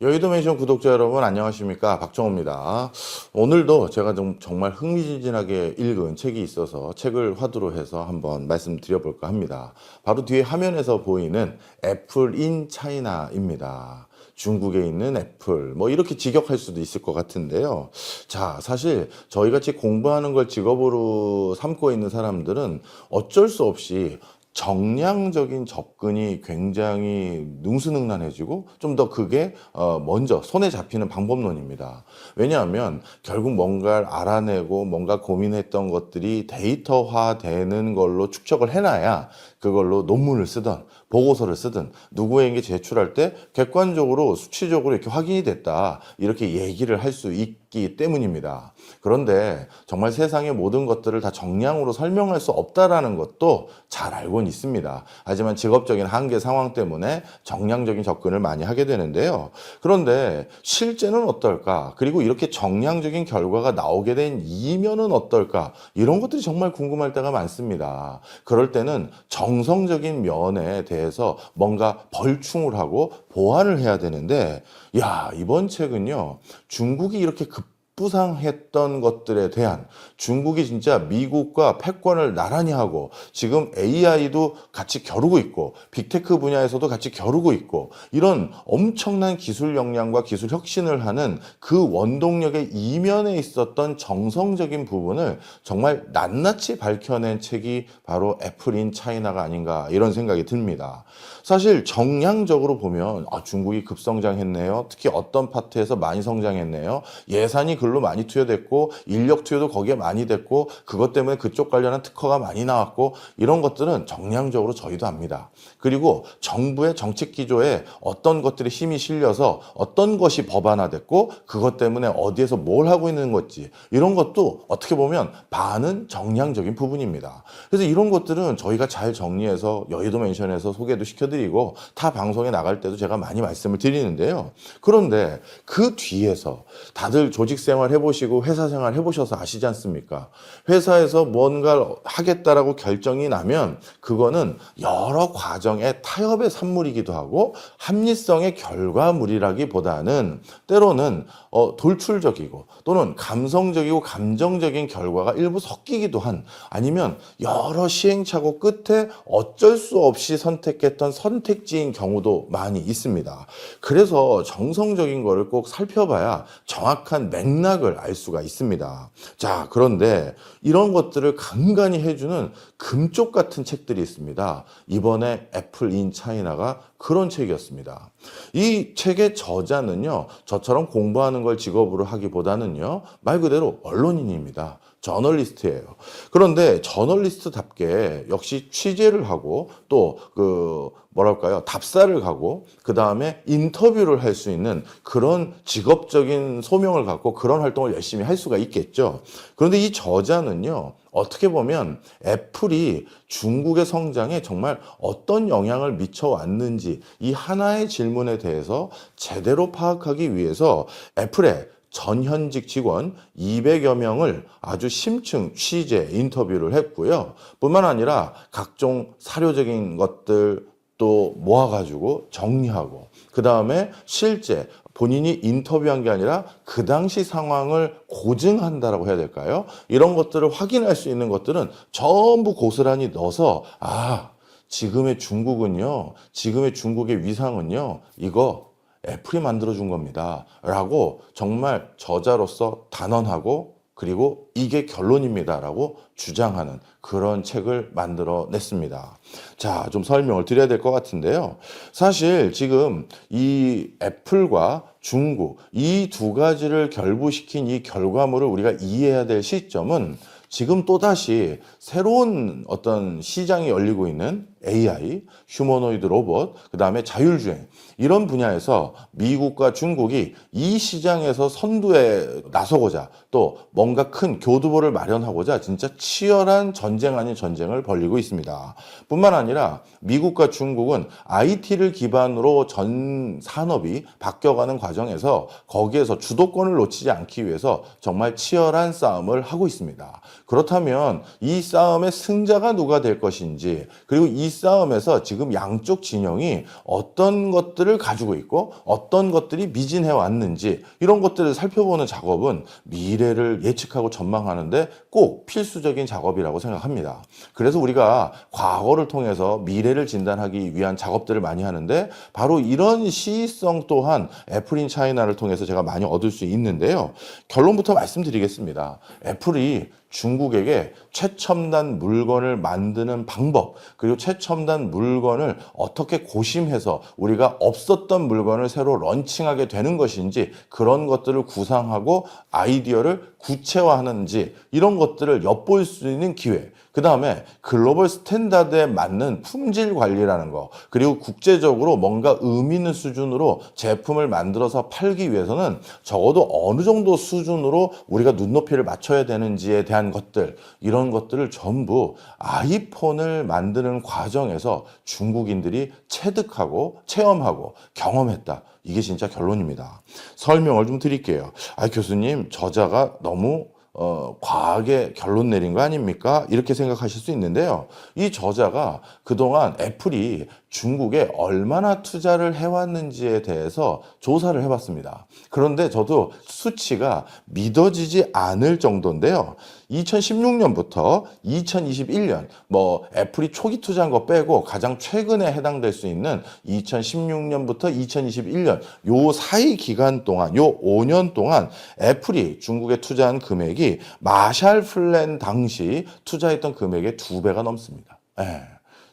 여의도 맨션 구독자 여러분 안녕하십니까, 박정호입니다. 오늘도 제가 정말 흥미진진하게 읽은 책이 있어서 책을 화두로 해서 한번 말씀드려볼까 합니다. 바로 뒤에 화면에서 보이는 애플 인 차이나입니다. 중국에 있는 애플, 뭐 이렇게 직역할 수도 있을 것 같은데요. 자, 사실 저희같이 공부하는 걸 직업으로 삼고 있는 사람들은 어쩔 수 없이 정량적인 접근이 굉장히 능수능란해지고 좀 더 그게 먼저 손에 잡히는 방법론입니다. 왜냐하면 결국 뭔가를 알아내고 뭔가 고민했던 것들이 데이터화되는 걸로 축적을 해놔야 그걸로 논문을 쓰든 보고서를 쓰든 누구에게 제출할 때 객관적으로 수치적으로 이렇게 확인이 됐다, 이렇게 얘기를 할 수 있기 때문입니다. 그런데 정말 세상의 모든 것들을 다 정량으로 설명할 수 없다라는 것도 잘 알고는 있습니다. 하지만 직업적인 한계 상황 때문에 정량적인 접근을 많이 하게 되는데요. 그런데 실제는 어떨까? 그리고 이렇게 정량적인 결과가 나오게 된 이면은 어떨까? 이런 것들이 정말 궁금할 때가 많습니다. 그럴 때는 정성적인 면에 대해서 뭔가 벌충을 하고 보완을 해야 되는데, 야, 이번 책은요, 중국이 이렇게 급부상했던 것들에 대한, 중국이 진짜 미국과 패권을 나란히 하고 지금 AI도 같이 겨루고 있고 빅테크 분야에서도 같이 겨루고 있고 이런 엄청난 기술 역량과 기술 혁신을 하는 그 원동력의 이면에 있었던 정성적인 부분을 정말 낱낱이 밝혀낸 책이 바로 애플 인 차이나가 아닌가, 이런 생각이 듭니다. 사실 정량적으로 보면 중국이 급성장했네요. 특히 어떤 파트에서 많이 성장했네요. 예산이 글로 많이 투여됐고 인력 투여도 거기에 많이 됐고 그것 때문에 그쪽 관련한 특허가 많이 나왔고, 이런 것들은 정량적으로 저희도 압니다. 그리고 정부의 정책 기조에 어떤 것들이 힘이 실려서 어떤 것이 법안화됐고 그것 때문에 어디에서 뭘 하고 있는 건지, 이런 것도 어떻게 보면 반은 정량적인 부분입니다. 그래서 이런 것들은 저희가 잘 정리해서 여의도 맨션에서 소개도 시켜드리고 타 방송에 나갈 때도 제가 많이 말씀을 드리는데요. 그런데 그 뒤에서 다들 조직 생활 해보시고 회사 생활 해보셔서 아시지 않습니까? 회사에서 뭔가를 하겠다라고 결정이 나면 그거는 여러 과정의 타협의 산물이기도 하고 합리성의 결과물이라기보다는 때로는 돌출적이고 또는 감성적이고 감정적인 결과가 일부 섞이기도 한, 아니면 여러 시행착오 끝에 어쩔 수 없이 선택했던 선택지인 경우도 많이 있습니다. 그래서 정성적인 거를 꼭 살펴봐야 정확한 맥락을 알 수가 있습니다. 자, 그런데 이런 것들을 간간히 해주는 금쪽 같은 책들이 있습니다. 이번에 애플 인 차이나가 그런 책이었습니다. 이 책의 저자는요, 저처럼 공부하는 걸 직업으로 하기보다는요, 말 그대로 언론인입니다. 저널리스트예요. 그런데 저널리스트답게 역시 취재를 하고 또 뭐랄까요, 답사를 가고 그 다음에 인터뷰를 할 수 있는 그런 직업적인 소명을 갖고 그런 활동을 열심히 할 수가 있겠죠. 그런데 이 저자는요, 어떻게 보면 애플이 중국의 성장에 정말 어떤 영향을 미쳐왔는지 이 하나의 질문에 대해서 제대로 파악하기 위해서 애플의 전현직 직원 200여 명을 아주 심층 취재, 인터뷰를 했고요. 뿐만 아니라 각종 사료적인 것들 또 모아가지고 정리하고, 그 다음에 실제 본인이 인터뷰한 게 아니라 그 당시 상황을 고증한다라고 해야 될까요? 이런 것들을 확인할 수 있는 것들은 전부 고스란히 넣어서, 지금의 중국은요, 지금의 중국의 위상은요, 이거 애플이 만들어준 겁니다 라고 정말 저자로서 단언하고, 그리고 이게 결론입니다 라고 주장하는 그런 책을 만들어냈습니다. 자, 좀 설명을 드려야 될 것 같은데요. 사실 지금 이 애플과 중국, 이 두 가지를 결부시킨 이 결과물을 우리가 이해해야 될 시점은 지금 또다시 새로운 어떤 시장이 열리고 있는 AI, 휴머노이드 로봇, 그 다음에 자율주행, 이런 분야에서 미국과 중국이 이 시장에서 선두에 나서고자 또 뭔가 큰 교두보를 마련하고자 진짜 치열한 전쟁 아닌 전쟁을 벌이고 있습니다. 뿐만 아니라 미국과 중국은 IT를 기반으로 전 산업이 바뀌어가는 과정에서 거기에서 주도권을 놓치지 않기 위해서 정말 치열한 싸움을 하고 있습니다. 그렇다면 이 싸움의 승자가 누가 될 것인지, 그리고 이 싸움에서 지금 양쪽 진영이 어떤 것들을 가지고 있고 어떤 것들이 미진해 왔는지 이런 것들을 살펴보는 작업은 미래를 예측하고 전망하는데 꼭 필수적인 작업이라고 생각합니다. 그래서 우리가 과거를 통해서 미래를 진단하기 위한 작업들을 많이 하는데 바로 이런 시의성 또한 애플인 차이나를 통해서 제가 많이 얻을 수 있는데요. 결론부터 말씀드리겠습니다. 애플이 중국에게 최첨단 물건을 만드는 방법, 그리고 최첨단 물건을 어떻게 고심해서 우리가 없었던 물건을 새로 런칭하게 되는 것인지, 그런 것들을 구상하고 아이디어를 구체화하는지, 이런 것들을 엿볼 수 있는 기회, 그 다음에 글로벌 스탠다드에 맞는 품질 관리라는 거, 그리고 국제적으로 뭔가 의미 있는 수준으로 제품을 만들어서 팔기 위해서는 적어도 어느 정도 수준으로 우리가 눈높이를 맞춰야 되는지에 대한 것들, 이런 것들을 전부 아이폰을 만드는 과정에서 중국인들이 체득하고 체험하고 경험했다. 이게 진짜 결론입니다. 설명을 좀 드릴게요. 교수님, 저자가 너무 과하게 결론 내린 거 아닙니까? 이렇게 생각하실 수 있는데요. 이 저자가 그동안 애플이 중국에 얼마나 투자를 해왔는지에 대해서 조사를 해봤습니다. 그런데 저도 수치가 믿어지지 않을 정도인데요. 2016년부터 2021년, 애플이 초기 투자한 거 빼고 가장 최근에 해당될 수 있는 2016년부터 2021년 요 사이 기간 동안, 요 5년 동안 애플이 중국에 투자한 금액이 마샬 플랜 당시 투자했던 금액의 2배가 넘습니다.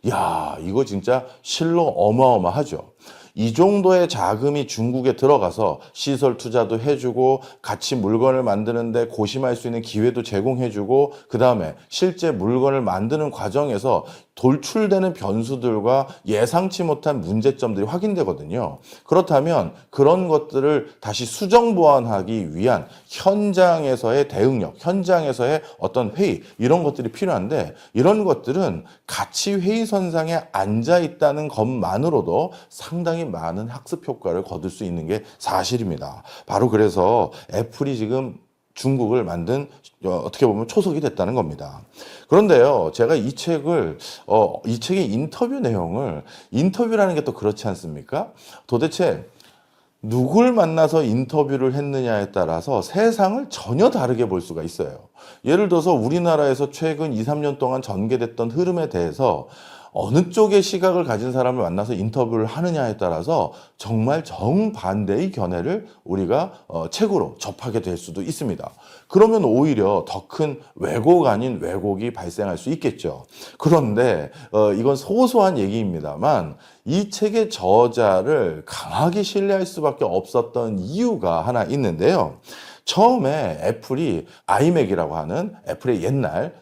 야, 이거 진짜 실로 어마어마하죠. 이 정도의 자금이 중국에 들어가서 시설 투자도 해주고 같이 물건을 만드는데 고심할 수 있는 기회도 제공해주고, 그 다음에 실제 물건을 만드는 과정에서 돌출되는 변수들과 예상치 못한 문제점들이 확인되거든요. 그렇다면 그런 것들을 다시 수정 보완하기 위한 현장에서의 대응력, 현장에서의 어떤 회의, 이런 것들이 필요한데, 이런 것들은 같이 회의선상에 앉아 있다는 것만으로도 상당히 많은 학습 효과를 거둘 수 있는 게 사실입니다. 바로 그래서 애플이 지금 중국을 만든, 어떻게 보면 초석이 됐다는 겁니다. 그런데요, 제가 이 책의 인터뷰 내용을, 인터뷰라는 게 또 그렇지 않습니까? 도대체 누굴 만나서 인터뷰를 했느냐에 따라서 세상을 전혀 다르게 볼 수가 있어요. 예를 들어서 우리나라에서 최근 2, 3년 동안 전개됐던 흐름에 대해서 어느 쪽의 시각을 가진 사람을 만나서 인터뷰를 하느냐에 따라서 정말 정반대의 견해를 우리가 책으로 접하게 될 수도 있습니다. 그러면 오히려 더 큰 왜곡 아닌 왜곡이 발생할 수 있겠죠. 그런데 이건 소소한 얘기입니다만, 이 책의 저자를 강하게 신뢰할 수밖에 없었던 이유가 하나 있는데요. 처음에 애플이 아이맥이라고 하는 애플의 옛날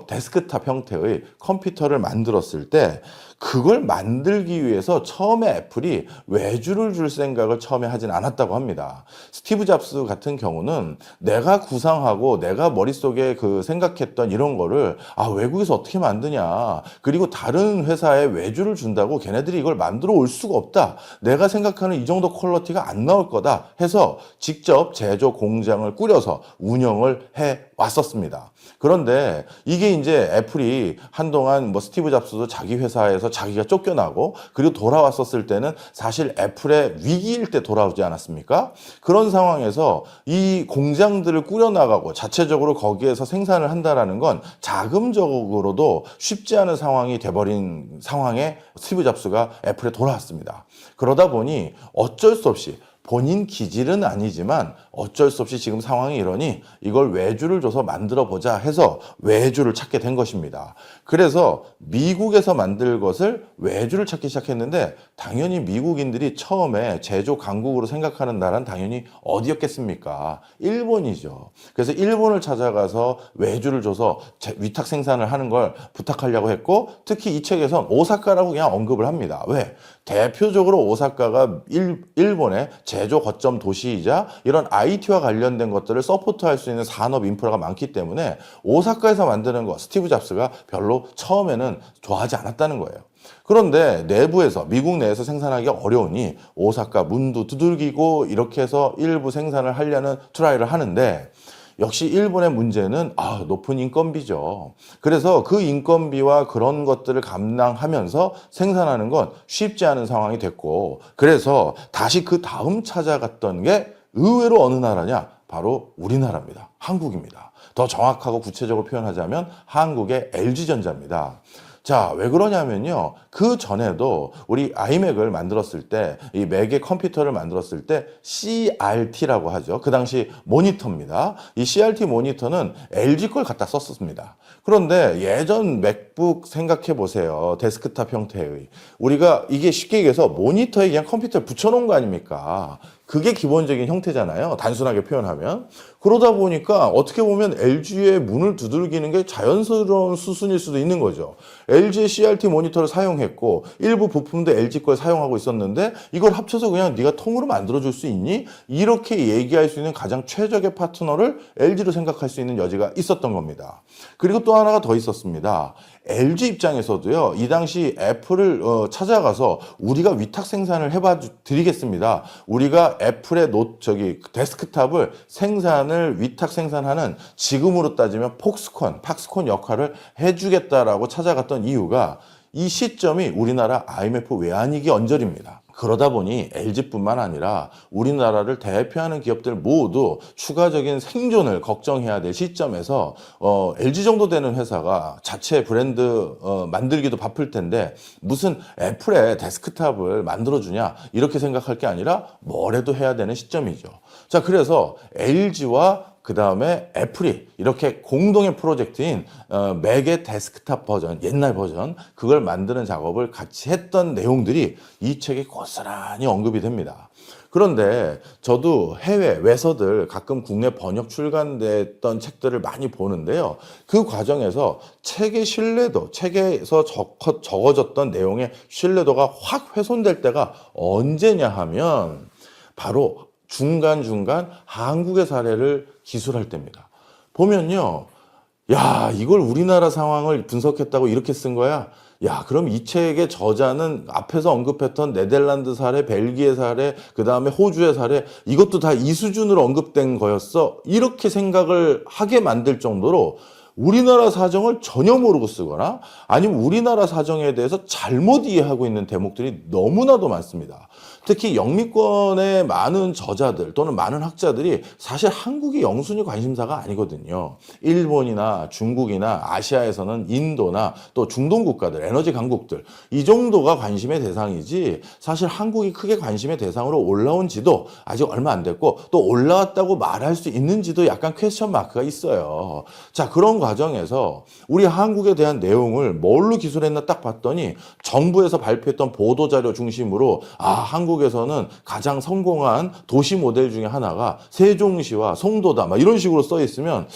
데스크탑 형태의 컴퓨터를 만들었을 때, 그걸 만들기 위해서 처음에 애플이 외주를 줄 생각을 처음에 하진 않았다고 합니다. 스티브 잡스 같은 경우는 내가 구상하고 내가 머릿속에 생각했던 이런 거를 외국에서 어떻게 만드냐, 그리고 다른 회사에 외주를 준다고 걔네들이 이걸 만들어 올 수가 없다, 내가 생각하는 이 정도 퀄리티가 안 나올 거다 해서 직접 제조 공장을 꾸려서 운영을 해 왔었습니다. 그런데 이게 이제 애플이 한동안 스티브 잡스도 자기 회사에서 자기가 쫓겨나고, 그리고 돌아왔었을 때는 사실 애플의 위기일 때 돌아오지 않았습니까? 그런 상황에서 이 공장들을 꾸려나가고 자체적으로 거기에서 생산을 한다라는 건 자금적으로도 쉽지 않은 상황이 돼버린 상황에 스티브 잡스가 애플에 돌아왔습니다. 그러다 보니 어쩔 수 없이, 본인 기질은 아니지만 어쩔 수 없이 지금 상황이 이러니 이걸 외주를 줘서 만들어 보자 해서 외주를 찾게 된 것입니다. 그래서 미국에서 만들 것을 외주를 찾기 시작했는데, 당연히 미국인들이 처음에 제조 강국으로 생각하는 나라는 당연히 어디였겠습니까? 일본이죠. 그래서 일본을 찾아가서 외주를 줘서 위탁 생산을 하는 걸 부탁하려고 했고, 특히 이 책에선 오사카라고 그냥 언급을 합니다. 왜? 대표적으로 오사카가 일본의 제조 거점 도시이자 이런 IT와 관련된 것들을 서포트할 수 있는 산업 인프라가 많기 때문에 오사카에서 만드는 거 스티브 잡스가 별로 처음에는 좋아하지 않았다는 거예요. 그런데 내부에서, 미국 내에서 생산하기가 어려우니 오사카 문도 두들기고 이렇게 해서 일부 생산을 하려는 트라이를 하는데, 역시 일본의 문제는 높은 인건비죠. 그래서 그 인건비와 그런 것들을 감당하면서 생산하는 건 쉽지 않은 상황이 됐고, 그래서 다시 그 다음 찾아갔던 게 의외로 어느 나라냐? 바로 우리나라입니다. 한국입니다. 더 정확하고 구체적으로 표현하자면 한국의 LG전자입니다. 자, 왜 그러냐면요. 그 전에도 우리 아이맥을 만들었을 때, 이 맥의 컴퓨터를 만들었을 때 CRT라고 하죠. 그 당시 모니터입니다. 이 CRT 모니터는 LG 걸 갖다 썼습니다. 그런데 예전 맥북 생각해 보세요. 데스크탑 형태의. 우리가 이게 쉽게 얘기해서 모니터에 그냥 컴퓨터를 붙여놓은 거 아닙니까? 그게 기본적인 형태잖아요. 단순하게 표현하면. 그러다 보니까 어떻게 보면 LG의 문을 두들기는 게 자연스러운 수순일 수도 있는 거죠. LG의 CRT 모니터를 사용했고 일부 부품도 LG 걸 사용하고 있었는데 이걸 합쳐서 그냥 네가 통으로 만들어줄 수 있니? 이렇게 얘기할 수 있는 가장 최적의 파트너를 LG로 생각할 수 있는 여지가 있었던 겁니다. 그리고 또 하나가 더 있었습니다. LG 입장에서도요, 이 당시 애플을 찾아가서 우리가 위탁 생산을 해봐 드리겠습니다. 우리가 애플의 데스크탑을 위탁 생산하는 지금으로 따지면 팍스콘 역할을 해주겠다라고 찾아갔던 이유가 이 시점이 우리나라 IMF 외환위기 언저리입니다. 그러다 보니 LG뿐만 아니라 우리나라를 대표하는 기업들 모두 추가적인 생존을 걱정해야 될 시점에서 LG 정도 되는 회사가 자체 브랜드 만들기도 바쁠 텐데 무슨 애플의 데스크탑을 만들어주냐 이렇게 생각할 게 아니라 뭐래도 해야 되는 시점이죠. 자, 그래서 LG와 그 다음에 애플이 이렇게 공동의 프로젝트인 맥의 데스크탑 버전, 옛날 버전, 그걸 만드는 작업을 같이 했던 내용들이 이 책에 고스란히 언급이 됩니다. 그런데 저도 해외 외서들 가끔 국내 번역 출간됐던 책들을 많이 보는데요. 그 과정에서 책의 신뢰도, 책에서 적어졌던 내용의 신뢰도가 확 훼손될 때가 언제냐 하면 바로 중간중간 한국의 사례를 기술할 때입니다. 보면요. 야, 이걸 우리나라 상황을 분석했다고 이렇게 쓴 거야? 야, 그럼 이 책의 저자는 앞에서 언급했던 네덜란드 사례, 벨기에 사례, 그 다음에 호주의 사례, 이것도 다 이 수준으로 언급된 거였어? 이렇게 생각을 하게 만들 정도로 우리나라 사정을 전혀 모르고 쓰거나 아니면 우리나라 사정에 대해서 잘못 이해하고 있는 대목들이 너무나도 많습니다. 특히 영미권의 많은 저자들 또는 많은 학자들이 사실 한국이 영순위 관심사가 아니거든요. 일본이나 중국이나 아시아에서는 인도나 또 중동 국가들, 에너지 강국들 이 정도가 관심의 대상이지 사실 한국이 크게 관심의 대상으로 올라온 지도 아직 얼마 안 됐고 또 올라왔다고 말할 수 있는지도 약간 퀘스천 마크가 있어요. 자, 그런 과정에서 우리 한국에 대한 내용을 뭘로 기술했나 딱 봤더니 정부에서 발표했던 보도자료 중심으로 한국에서는 가장 성공한 도시 모델 중에 하나가 세종시와 송도다 막 이런 식으로 써 있으면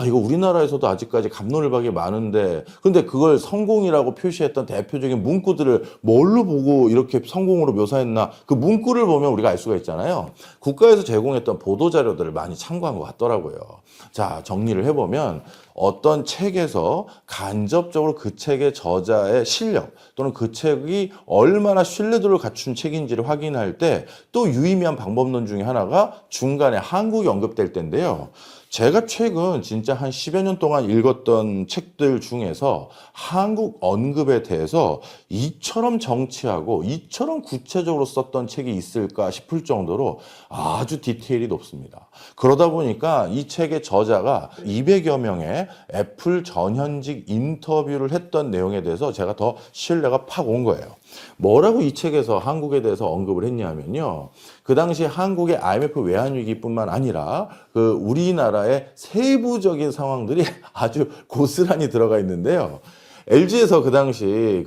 이거 우리나라에서도 아직까지 갑론을박이 많은데 근데 그걸 성공이라고 표시했던 대표적인 문구들을 뭘로 보고 이렇게 성공으로 묘사했나 그 문구를 보면 우리가 알 수가 있잖아요. 국가에서 제공했던 보도자료들을 많이 참고한 것 같더라고요. 자, 정리를 해보면 어떤 책에서 간접적으로 그 책의 저자의 실력 또는 그 책이 얼마나 신뢰도를 갖춘 책인지를 확인할 때 또 유의미한 방법론 중에 하나가 중간에 한국이 언급될 때인데요. 제가 최근 진짜 한 10여 년 동안 읽었던 책들 중에서 한국 언급에 대해서 이처럼 정치하고 이처럼 구체적으로 썼던 책이 있을까 싶을 정도로 아주 디테일이 높습니다. 그러다 보니까 이 책의 저자가 200여 명의 애플 전현직 인터뷰를 했던 내용에 대해서 제가 더 신뢰가 팍 온 거예요. 뭐라고 이 책에서 한국에 대해서 언급을 했냐면요. 그 당시 한국의 IMF 외환위기뿐만 아니라 그 우리나라의 세부적인 상황들이 아주 고스란히 들어가 있는데요. LG에서 그 당시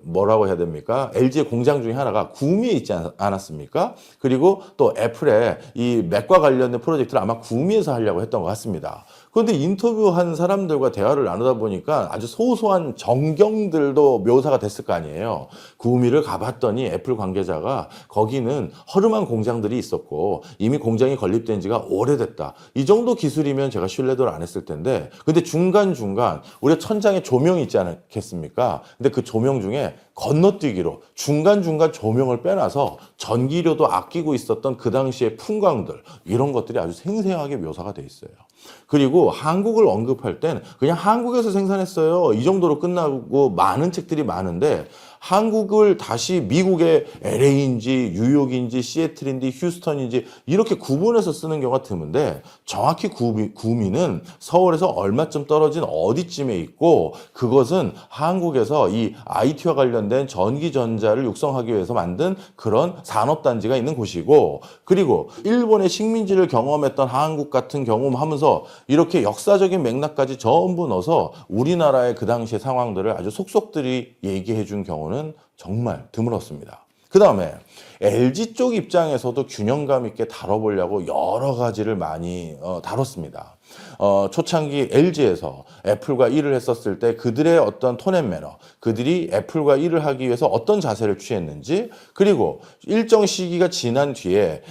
뭐라고 해야 됩니까? LG의 공장 중에 하나가 구미에 있지 않았습니까? 그리고 또 애플의 이 맥과 관련된 프로젝트를 아마 구미에서 하려고 했던 것 같습니다. 그런데 인터뷰한 사람들과 대화를 나누다 보니까 아주 소소한 정경들도 묘사가 됐을 거 아니에요. 구미를 가봤더니 애플 관계자가 거기는 허름한 공장들이 있었고 이미 공장이 건립된 지가 오래됐다. 이 정도 기술이면 제가 신뢰도를 안 했을 텐데 근데 중간중간 우리가 천장에 조명이 있지 않겠습니까? 근데 그 조명 중에 건너뛰기로 중간중간 조명을 빼놔서 전기료도 아끼고 있었던 그 당시의 풍광들, 이런 것들이 아주 생생하게 묘사가 돼 있어요. 그리고 한국을 언급할 땐 그냥 한국에서 생산했어요, 이 정도로 끝나고 많은 책들이 많은데, 한국을 다시 미국의 LA인지 뉴욕인지 시애틀인지 휴스턴인지 이렇게 구분해서 쓰는 경우가 드문데, 정확히 구미는 서울에서 얼마쯤 떨어진 어디쯤에 있고, 그것은 한국에서 이 IT와 관련된 전기전자를 육성하기 위해서 만든 그런 산업단지가 있는 곳이고, 그리고 일본의 식민지를 경험했던 한국 같은 경험하면서 이렇게 역사적인 맥락까지 전부 넣어서 우리나라의 그 당시의 상황들을 아주 속속들이 얘기해 준 경우는 정말 드물었습니다. 그 다음에 LG 쪽 입장에서도 균형감 있게 다뤄보려고 여러 가지를 많이 다뤘습니다. 초창기 LG에서 애플과 일을 했었을 때 그들의 어떤 톤앤매너, 그들이 애플과 일을 하기 위해서 어떤 자세를 취했는지, 그리고 일정 시기가 지난 뒤에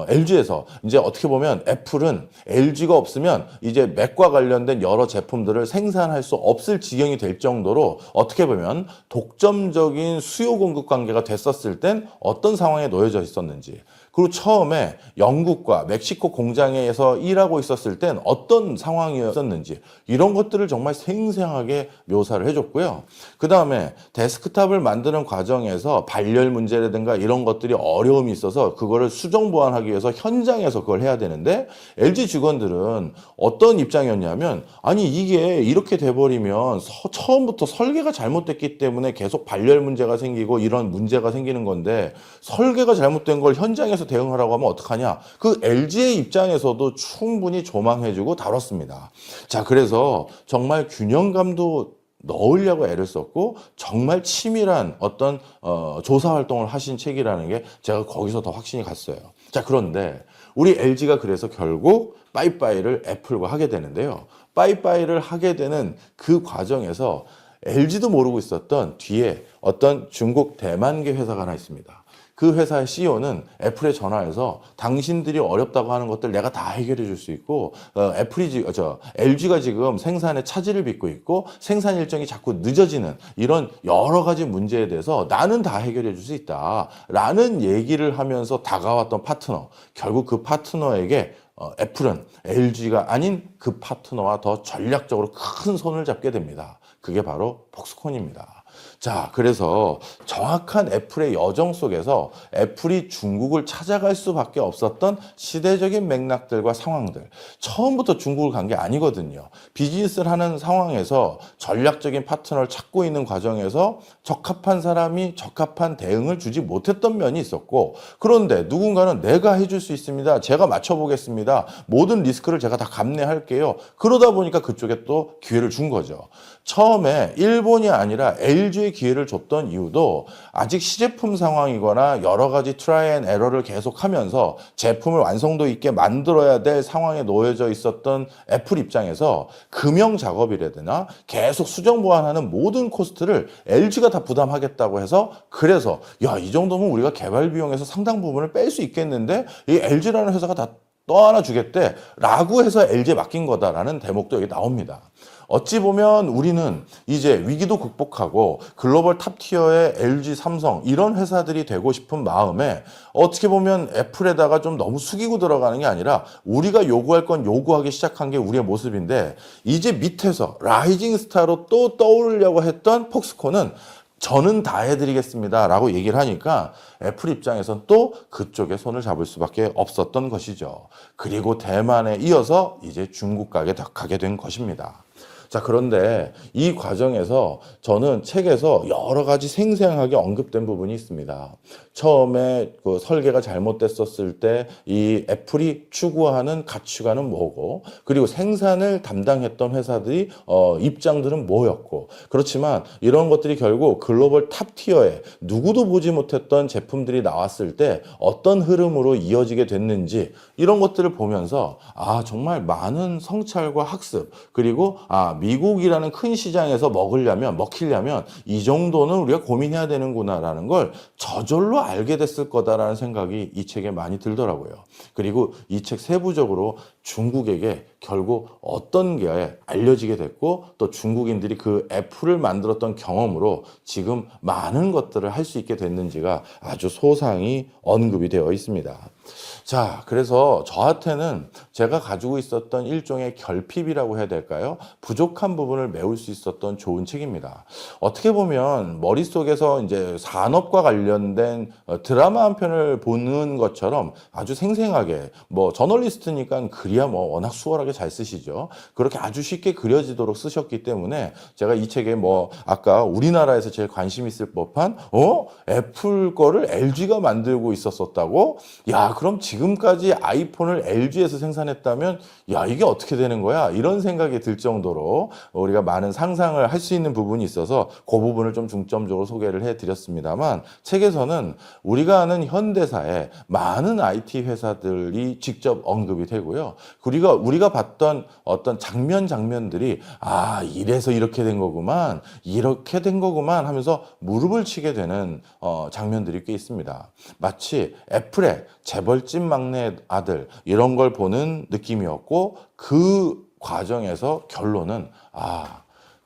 LG에서 이제 어떻게 보면 애플은 LG가 없으면 이제 맥과 관련된 여러 제품들을 생산할 수 없을 지경이 될 정도로 어떻게 보면 독점적인 수요 공급 관계가 됐었을 땐 어떤 상황에 놓여져 있었는지, 그리고 처음에 영국과 멕시코 공장에서 일하고 있었을 땐 어떤 상황이었는지, 이런 것들을 정말 생생하게 묘사를 해줬고요. 그 다음에 데스크탑을 만드는 과정에서 발열 문제라든가 이런 것들이 어려움이 있어서 그거를 수정 보완하기 위해서 현장에서 그걸 해야 되는데, LG 직원들은 어떤 입장이었냐면, 아니 이게 이렇게 돼버리면 처음부터 설계가 잘못됐기 때문에 계속 발열 문제가 생기고 이런 문제가 생기는 건데, 설계가 잘못된 걸 현장에서 대응하라고 하면 어떡하냐. 그 LG의 입장에서도 충분히 조망해주고 다뤘습니다. 자, 그래서 정말 균형감도 넣으려고 애를 썼고, 정말 치밀한 어떤 조사 활동을 하신 책이라는 게 제가 거기서 더 확신이 갔어요. 자, 그런데 우리 LG가 그래서 결국 빠이빠이를 애플과 하게 되는데요. 빠이빠이를 하게 되는 그 과정에서 LG도 모르고 있었던 뒤에 어떤 중국 대만계 회사가 하나 있습니다. 그 회사의 CEO는 애플에 전화해서 당신들이 어렵다고 하는 것들 내가 다 해결해 줄 수 있고, LG가 지금 생산에 차질을 빚고 있고 생산 일정이 자꾸 늦어지는 이런 여러 가지 문제에 대해서 나는 다 해결해 줄 수 있다라는 얘기를 하면서 다가왔던 파트너, 결국 그 파트너에게 애플은 LG가 아닌 그 파트너와 더 전략적으로 큰 손을 잡게 됩니다. 그게 바로 폭스콘입니다. 자, 그래서 정확한 애플의 여정 속에서 애플이 중국을 찾아갈 수밖에 없었던 시대적인 맥락들과 상황들, 처음부터 중국을 간 게 아니거든요. 비즈니스를 하는 상황에서 전략적인 파트너를 찾고 있는 과정에서 적합한 사람이 적합한 대응을 주지 못했던 면이 있었고, 그런데 누군가는 내가 해줄 수 있습니다, 제가 맞춰보겠습니다, 모든 리스크를 제가 다 감내할게요, 그러다 보니까 그쪽에 또 기회를 준 거죠. 처음에 일본이 아니라 LG에 기회를 줬던 이유도 아직 시제품 상황이거나 여러 가지 트라이 앤 에러를 계속하면서 제품을 완성도 있게 만들어야 될 상황에 놓여져 있었던 애플 입장에서 금형 작업이라든가 계속 수정 보완하는 모든 코스트를 LG가 다 부담하겠다고 해서, 그래서 야, 이 정도면 우리가 개발 비용에서 상당 부분을 뺄 수 있겠는데 이 LG라는 회사가 다 떠안아 주겠대 라고 해서 LG에 맡긴 거다라는 대목도 여기 나옵니다. 어찌 보면 우리는 이제 위기도 극복하고 글로벌 탑티어의 LG, 삼성 이런 회사들이 되고 싶은 마음에 어떻게 보면 애플에다가 좀 너무 숙이고 들어가는 게 아니라 우리가 요구할 건 요구하기 시작한 게 우리의 모습인데, 이제 밑에서 라이징 스타로 또 떠오르려고 했던 폭스콘은 저는 다 해드리겠습니다 라고 얘기를 하니까 애플 입장에선 또 그쪽에 손을 잡을 수밖에 없었던 것이죠. 그리고 대만에 이어서 이제 중국 가게 된 것입니다. 자, 그런데 이 과정에서 저는 책에서 여러 가지 생생하게 언급된 부분이 있습니다. 처음에 그 설계가 잘못됐었을 때 이 애플이 추구하는 가치관은 뭐고, 그리고 생산을 담당했던 회사들이 입장들은 뭐였고, 그렇지만 이런 것들이 결국 글로벌 탑티어에 누구도 보지 못했던 제품들이 나왔을 때 어떤 흐름으로 이어지게 됐는지, 이런 것들을 보면서 정말 많은 성찰과 학습, 그리고 미국이라는 큰 시장에서 먹히려면 이 정도는 우리가 고민해야 되는구나라는 걸 저절로 알게 됐을 거다라는 생각이 이 책에 많이 들더라고요. 그리고 이 책 세부적으로 중국에게 결국 어떤 게 알려지게 됐고 또 중국인들이 그 애플을 만들었던 경험으로 지금 많은 것들을 할 수 있게 됐는지가 아주 소상히 언급이 되어 있습니다. 자, 그래서 저한테는 제가 가지고 있었던 일종의 결핍이라고 해야 될까요? 부족한 부분을 메울 수 있었던 좋은 책입니다. 어떻게 보면 머릿속에서 이제 산업과 관련된 드라마 한 편을 보는 것처럼 아주 생생하게, 뭐 저널리스트니까 글이야 뭐 워낙 수월하게 잘 쓰시죠. 그렇게 아주 쉽게 그려지도록 쓰셨기 때문에 제가 이 책에 뭐 아까 우리나라에서 제일 관심 있을 법한 애플 거를 LG가 만들고 있었었다고? 야, 그럼 지금까지 아이폰을 LG에서 생산했다면 야, 이게 어떻게 되는 거야? 이런 생각이 들 정도로 우리가 많은 상상을 할 수 있는 부분이 있어서 그 부분을 좀 중점적으로 소개를 해드렸습니다만, 책에서는 우리가 아는 현대사에 많은 IT 회사들이 직접 언급이 되고요. 우리가 봤던 어떤 장면들이 이래서 이렇게 된 거구만, 이렇게 된 거구만 하면서 무릎을 치게 되는 장면들이 꽤 있습니다. 마치 애플의 재벌집 막내 아들 이런 걸 보는 느낌이었고, 그 과정에서 결론은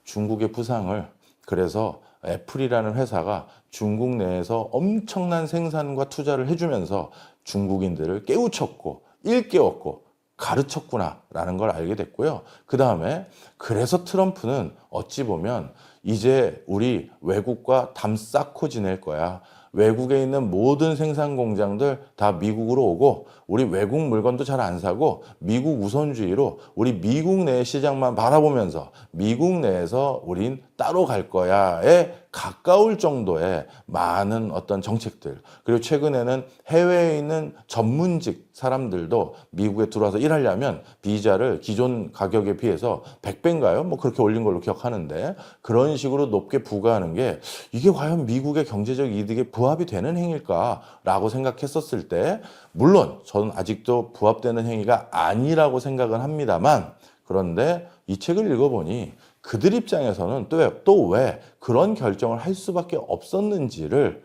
중국의 부상을, 그래서 애플이라는 회사가 중국 내에서 엄청난 생산과 투자를 해주면서 중국인들을 깨우쳤고 일깨웠고 가르쳤구나라는 걸 알게 됐고요. 그 다음에 그래서 트럼프는 어찌 보면 이제 우리 외국과 담 쌓고 지낼 거야. 외국에 있는 모든 생산 공장들 다 미국으로 오고 우리 외국 물건도 잘 안 사고 미국 우선주의로 우리 미국 내 시장만 바라보면서 미국 내에서 우린 따로 갈 거야에 가까울 정도의 많은 어떤 정책들, 그리고 최근에는 해외에 있는 전문직 사람들도 미국에 들어와서 일하려면 비자를 기존 가격에 비해서 100배인가요? 뭐 그렇게 올린 걸로 기억하는데, 그런 식으로 높게 부과하는 게 이게 과연 미국의 경제적 이득에 부합이 되는 행위일까라고 생각했었을 때, 물론 저는 아직도 부합되는 행위가 아니라고 생각은 합니다만, 그런데 이 책을 읽어보니 그들 입장에서는 또 왜 그런 결정을 할 수밖에 없었는지를,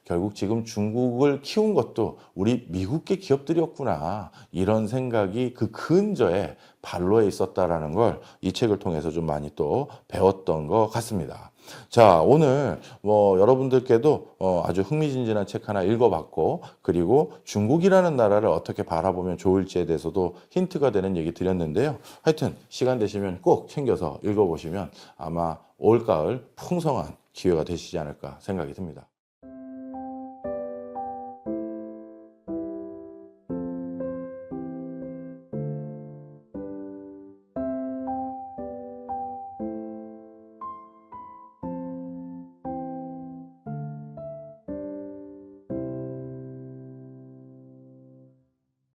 결국 지금 중국을 키운 것도 우리 미국계 기업들이었구나, 이런 생각이 그 근저에 반로에 있었다라는 걸 이 책을 통해서 좀 많이 또 배웠던 것 같습니다. 자, 오늘 뭐 여러분들께도 아주 흥미진진한 책 하나 읽어봤고, 그리고 중국이라는 나라를 어떻게 바라보면 좋을지에 대해서도 힌트가 되는 얘기 드렸는데요. 하여튼 시간 되시면 꼭 챙겨서 읽어보시면 아마 올가을 풍성한 기회가 되시지 않을까 생각이 듭니다.